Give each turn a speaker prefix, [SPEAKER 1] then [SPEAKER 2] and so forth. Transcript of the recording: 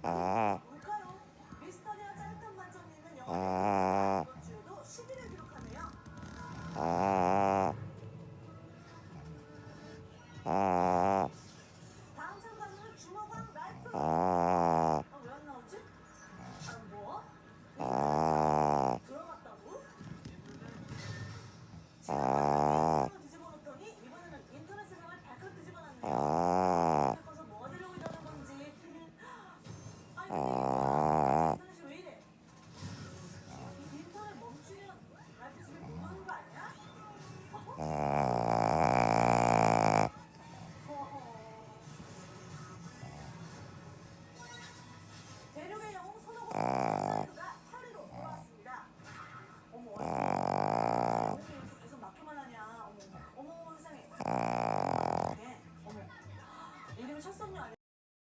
[SPEAKER 1] 아,
[SPEAKER 2] 문과로 미스터리와 짤감 만점이는
[SPEAKER 1] 아,
[SPEAKER 2] 영화의 이번 주에도 10위를 기록하네요.
[SPEAKER 1] 아, 아,
[SPEAKER 2] 다음 참가자는 주먹왕 랄프.
[SPEAKER 1] 아.